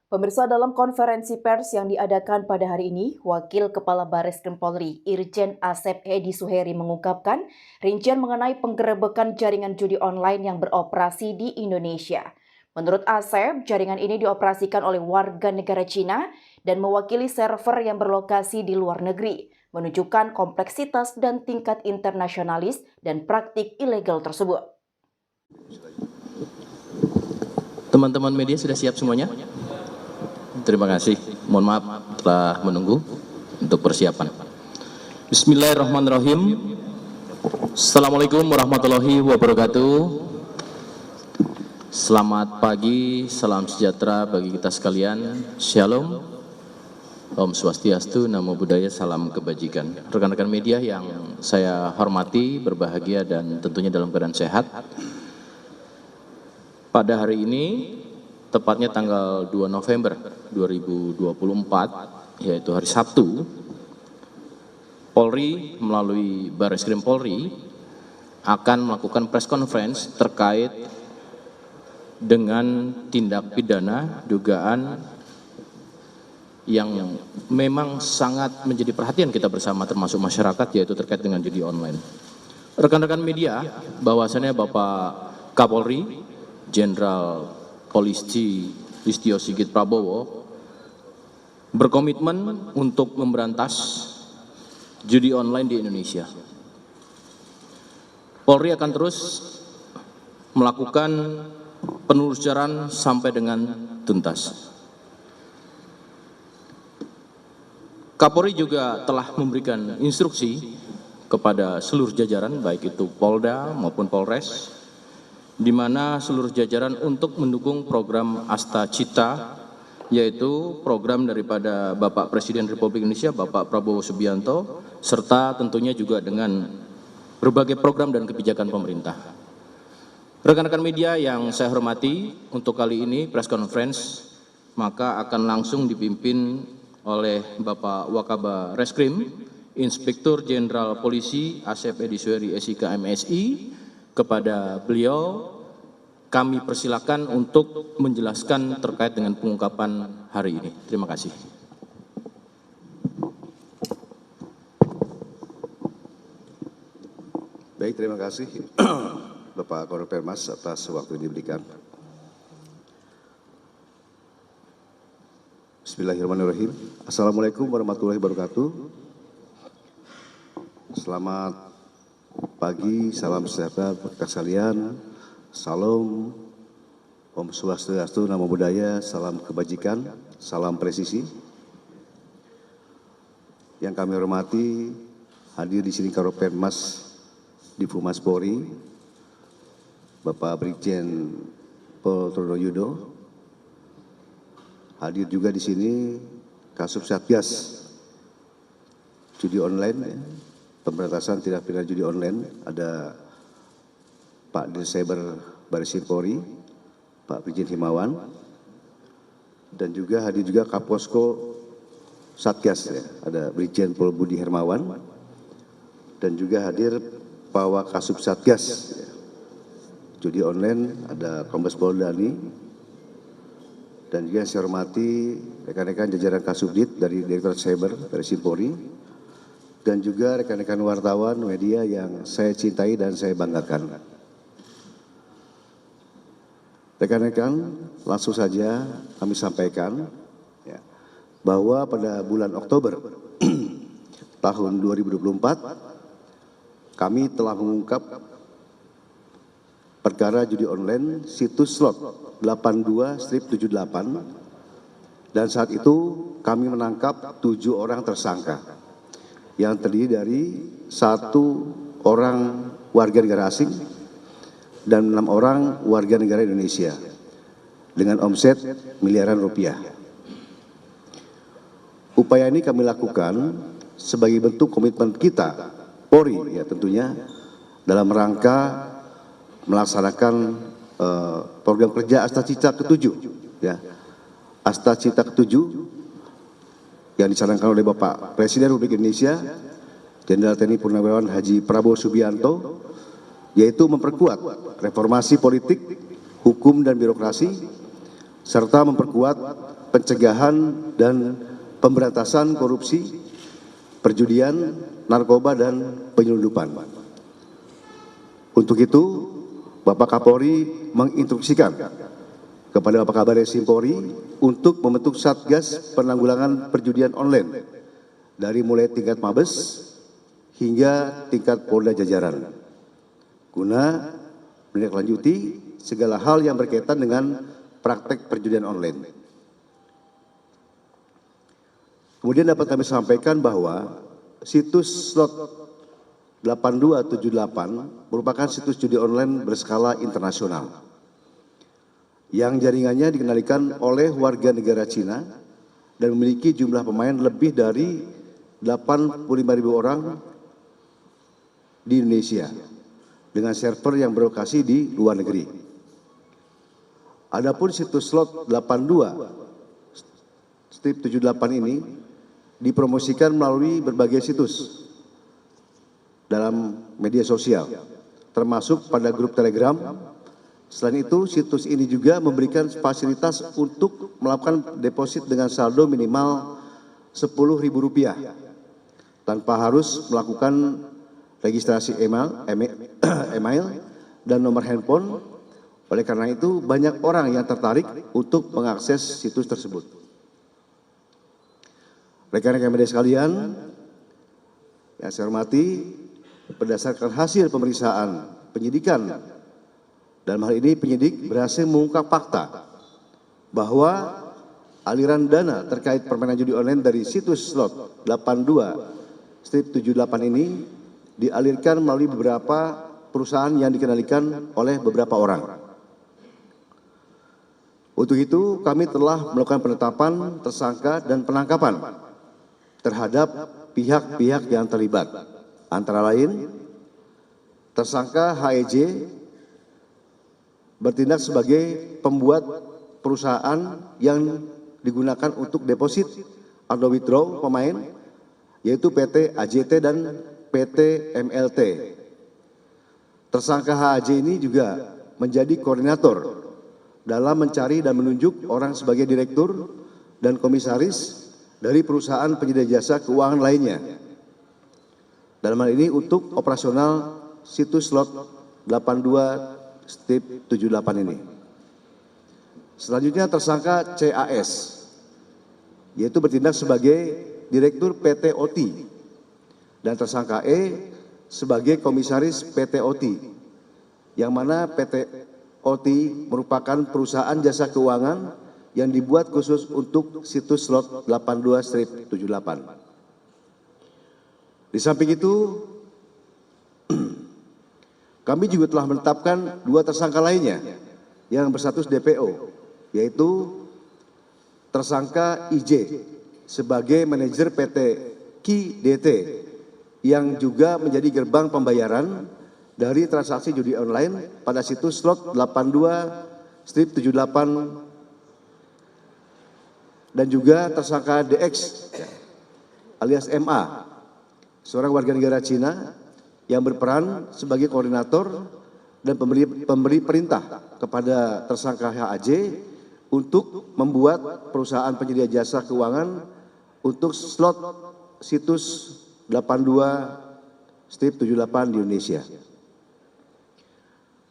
Pemirsa, dalam konferensi pers yang diadakan pada hari ini, Wakil Kepala Bareskrim Polri, Irjen Asep Edi Suheri mengungkapkan rincian mengenai penggerebekan jaringan judi online yang beroperasi di Indonesia. Menurut Asep, jaringan ini dioperasikan oleh warga negara Cina dan mewakili server yang berlokasi di luar negeri, menunjukkan kompleksitas dan tingkat internasionalis dan praktik ilegal tersebut. Teman-teman media sudah siap semuanya? Terima kasih. Mohon maaf telah menunggu untuk persiapan. Bismillahirrahmanirrahim. Assalamualaikum warahmatullahi wabarakatuh. Selamat pagi, salam sejahtera bagi kita sekalian. Shalom. Om Swastiastu, Namo Buddhaya, salam kebajikan. Rekan-rekan media yang saya hormati, berbahagia dan tentunya dalam keadaan sehat. Pada hari ini, tepatnya tanggal 2 November 2024, yaitu hari Sabtu, Polri melalui Bareskrim Polri akan melakukan press conference terkait dengan tindak pidana dugaan yang memang sangat menjadi perhatian kita bersama termasuk masyarakat, yaitu terkait dengan judi online. Rekan-rekan media, bahwasannya Bapak Kapolri Jenderal Polisi Listio Sigit Prabowo berkomitmen untuk memberantas judi online di Indonesia. Polri akan terus melakukan penelusuran sampai dengan tuntas. Kapolri juga telah memberikan instruksi kepada seluruh jajaran, baik itu Polda maupun Polres, di mana seluruh jajaran untuk mendukung program Asta Cita, yaitu program daripada Bapak Presiden Republik Indonesia, Bapak Prabowo Subianto, serta tentunya juga dengan berbagai program dan kebijakan pemerintah. Rekan-rekan media yang saya hormati, untuk kali ini press conference maka akan langsung dipimpin oleh Bapak Wakaba Reskrim, Inspektur Jenderal Polisi Asep Edi Suheri SIK MSI. Kepada beliau kami persilakan untuk menjelaskan terkait dengan pengungkapan hari ini. Terima kasih. Baik, terima kasih Bapak Korpermas atas waktu yang diberikan. Bismillahirrahmanirrahim. Assalamualaikum warahmatullahi wabarakatuh. Selamat pagi, salam sejahtera bagi kita sekalian. Salam, Om Swastiastu, Namo Buddhaya, salam kebajikan, salam presisi. Yang kami hormati, hadir di sini Karopenmas Divumas Polri, Bapak Brigjen Pol Trunoyudo. Hadir juga di sini Kasub Satgas Judi Online, Pemberantasan Tindak Pidana Judi Online, ada Pak Dirsaber Bareskrim Polri, Pak Brigjen Himawan, dan juga hadir juga Kaposko Satgas, ya, ada Brigjen Pol Budi Hermawan, dan juga hadir Pak Wakasub Satgas Judi Online, ada Kombes Pol Dani, dan juga saya hormati rekan-rekan jajaran Kasubdit dari Direktorat Cyber Bareskrim Polri, dan juga rekan-rekan wartawan media yang saya cintai dan saya banggakan. Rekan-rekan, langsung saja kami sampaikan ya, bahwa pada bulan Oktober tahun 2024 kami telah mengungkap perkara judi online situs slot 82-78, dan saat itu kami menangkap 7 orang tersangka yang terdiri dari 1 orang warga negara asing dan 6 orang warga negara Indonesia dengan omset miliaran rupiah. Upaya ini kami lakukan sebagai bentuk komitmen kita, Polri, ya tentunya, dalam rangka melaksanakan program kerja Asta Cita ke-7, ya, Asta Cita ke-7 yang dicanangkan oleh Bapak Presiden Republik Indonesia, Jenderal TNI Purnawirawan Haji Prabowo Subianto, yaitu memperkuat reformasi politik, hukum dan birokrasi, serta memperkuat pencegahan dan pemberantasan korupsi, perjudian, narkoba, dan penyelundupan. Untuk itu, Bapak Kapolri menginstruksikan kepada Bapak Kabar Eskrim Polri untuk membentuk Satgas Penanggulangan Perjudian Online dari mulai tingkat Mabes hingga tingkat Polda jajaran, guna menindaklanjuti segala hal yang berkaitan dengan praktek perjudian online. Kemudian dapat kami sampaikan bahwa situs slot 8278 merupakan situs judi online berskala internasional yang jaringannya dikendalikan oleh warga negara Cina dan memiliki jumlah pemain lebih dari 85.000 orang di Indonesia dengan server yang berlokasi di luar negeri. Adapun situs slot 82/78 ini dipromosikan melalui berbagai situs dalam media sosial, termasuk pada grup Telegram. Selain itu, situs ini juga memberikan fasilitas untuk melakukan deposit dengan saldo minimal Rp10.000 tanpa harus melakukan registrasi email dan nomor handphone. Oleh karena itu, banyak orang yang tertarik untuk mengakses situs tersebut. Rekan-rekan media sekalian, yang saya hormati, berdasarkan hasil pemeriksaan penyidikan, dalam hal ini penyidik berhasil mengungkap fakta bahwa aliran dana terkait permainan judi online dari situs slot 82/78 ini dialirkan melalui beberapa perusahaan yang dikendalikan oleh beberapa orang. Untuk itu, kami telah melakukan penetapan tersangka dan penangkapan terhadap pihak-pihak yang terlibat. Antara lain, tersangka HEJ bertindak sebagai pembuat perusahaan yang digunakan untuk deposit atau withdraw pemain, yaitu PT AJT dan PT MLT. Tersangka HAJ ini juga menjadi koordinator dalam mencari dan menunjuk orang sebagai direktur dan komisaris dari perusahaan penyedia jasa keuangan lainnya. Dalam hal ini untuk operasional situs slot 82/78 ini. Selanjutnya tersangka CAS, yaitu bertindak sebagai direktur PT OT, dan tersangka E sebagai komisaris PT OT, yang mana PT OT merupakan perusahaan jasa keuangan yang dibuat khusus untuk situs slot 82/78. Di samping itu, kami juga telah menetapkan 2 tersangka lainnya yang berstatus DPO, yaitu tersangka IJ sebagai manajer PT KIDT yang juga menjadi gerbang pembayaran dari transaksi judi online pada situs slot 82/78, dan juga tersangka DX alias MA, seorang warga negara Cina yang berperan sebagai koordinator dan pemberi perintah kepada tersangka HAJ untuk membuat perusahaan penyedia jasa keuangan untuk slot situs 82/78 di Indonesia.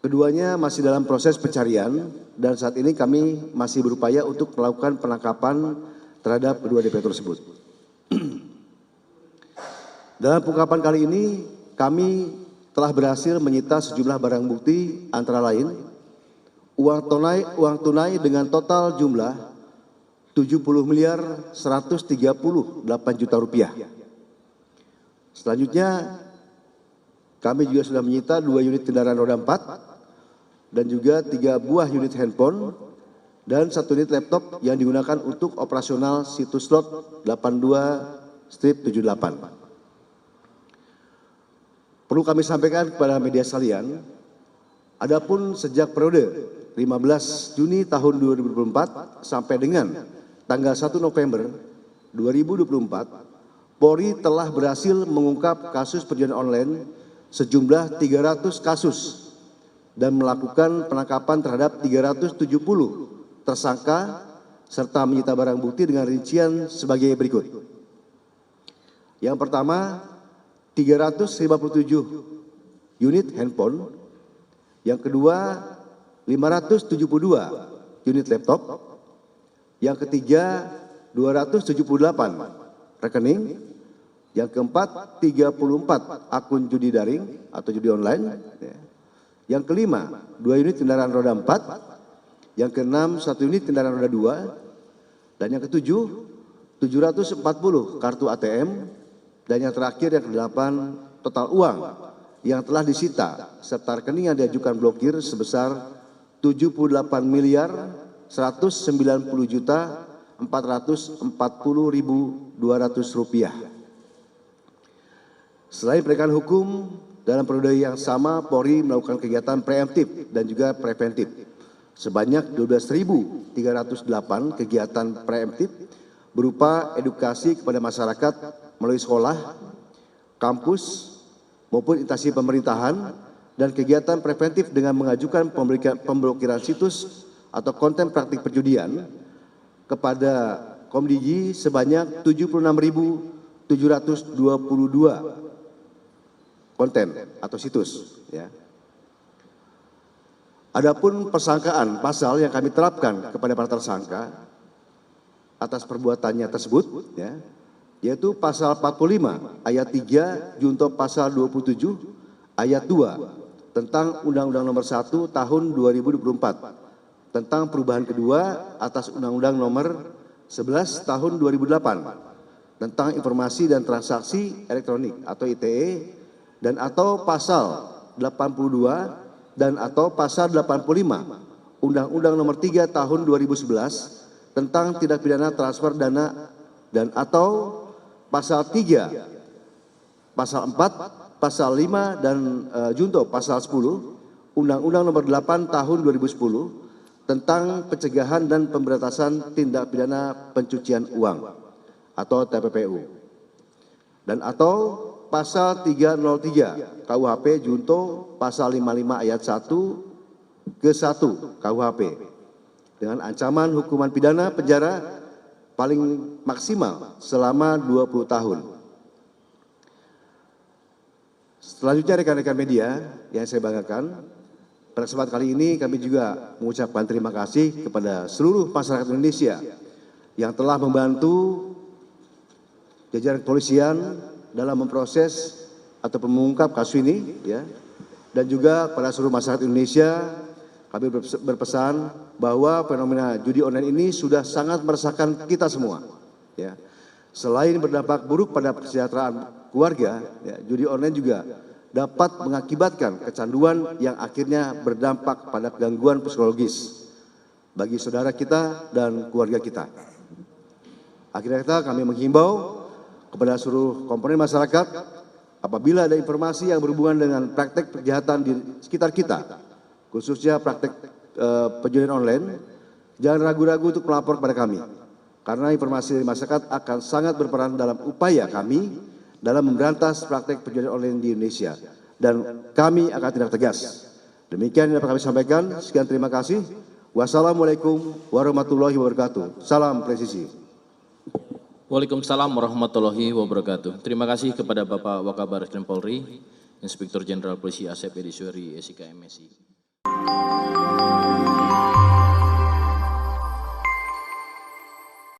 Keduanya masih dalam proses pencarian dan saat ini kami masih berupaya untuk melakukan penangkapan terhadap kedua DPO tersebut. Dalam pengungkapan kali ini kami telah berhasil menyita sejumlah barang bukti, antara lain uang tunai dengan total jumlah Rp70.138.000.000. Selanjutnya kami juga sudah menyita 2 unit kendaraan roda 4 dan juga 3 buah unit handphone dan 1 unit laptop yang digunakan untuk operasional situs slot 82/78. Perlu kami sampaikan kepada media sekalian, adapun sejak periode 15 Juni tahun 2024 sampai dengan tanggal 1 November 2024, Polri telah berhasil mengungkap kasus perjudian online sejumlah 300 kasus dan melakukan penangkapan terhadap 370 tersangka serta menyita barang bukti dengan rincian sebagai berikut. Yang pertama, 357 unit handphone. Yang kedua, 572 unit laptop. Yang ketiga, 278 rekening. Yang keempat, 34 akun judi daring atau judi online. Yang kelima, 2 unit kendaraan roda 4. Yang keenam, 1 unit kendaraan roda 2. Dan yang ketujuh, 740 kartu ATM. Dan yang terakhir, yang kedelapan, total uang yang telah disita serta rekening yang diajukan blokir sebesar 78.490.440.200 rupiah. Selain penegakan hukum, dalam periode yang sama Polri melakukan kegiatan preemptif dan juga preventif. Sebanyak 12.308 kegiatan preemptif berupa edukasi kepada masyarakat melalui sekolah, kampus, maupun instansi pemerintahan, dan kegiatan preventif dengan mengajukan pemblokiran situs atau konten praktik perjudian kepada Komdigi sebanyak 76.722 konten atau situs. Ya. Adapun persangkaan pasal yang kami terapkan kepada para tersangka atas perbuatannya tersebut, ya, yaitu pasal 45 ayat 3 junto pasal 27 ayat 2 tentang Undang-Undang Nomor 1 Tahun 2024 tentang perubahan kedua atas Undang-Undang Nomor 11 Tahun 2008 tentang informasi dan transaksi elektronik atau ITE, dan atau pasal 82 dan atau pasal 85 Undang-Undang Nomor 3 Tahun 2011 tentang tindak pidana transfer dana, dan atau pasal 3, pasal 4, pasal 5 dan junto pasal 10 Undang-Undang Nomor 8 Tahun 2010 tentang pencegahan dan pemberantasan tindak pidana pencucian uang atau TPPU, dan atau pasal 303 KUHP junto pasal 55 ayat 1 ke 1 KUHP dengan ancaman hukuman pidana penjara paling maksimal selama 20 tahun. Selanjutnya rekan-rekan media yang saya banggakan, pada kesempatan kali ini kami juga mengucapkan terima kasih kepada seluruh masyarakat Indonesia yang telah membantu jajaran kepolisian dalam memproses atau mengungkap kasus ini, ya. Dan juga pada seluruh masyarakat Indonesia kami berpesan bahwa fenomena judi online ini sudah sangat meresahkan kita semua, ya. Selain berdampak buruk pada kesejahteraan keluarga, ya, judi online juga dapat mengakibatkan kecanduan yang akhirnya berdampak pada gangguan psikologis bagi saudara kita dan keluarga kita. Akhirnya kami menghimbau kepada seluruh komponen masyarakat, apabila ada informasi yang berhubungan dengan praktek kejahatan di sekitar kita, khususnya praktek penjudian online, jangan ragu-ragu untuk melapor kepada kami, karena informasi dari masyarakat akan sangat berperan dalam upaya kami dalam memberantas praktek penjudian online di Indonesia, dan kami akan tindak tegas. Demikian yang dapat kami sampaikan. Sekian, terima kasih. Wassalamualaikum warahmatullahi wabarakatuh. Salam presisi. Waalaikumsalam warahmatullahi wabarakatuh. Terima kasih kepada Bapak Wakabaris Krim Polri, Inspektur Jenderal Polisi Asep Edi Suheri, SIK MSI.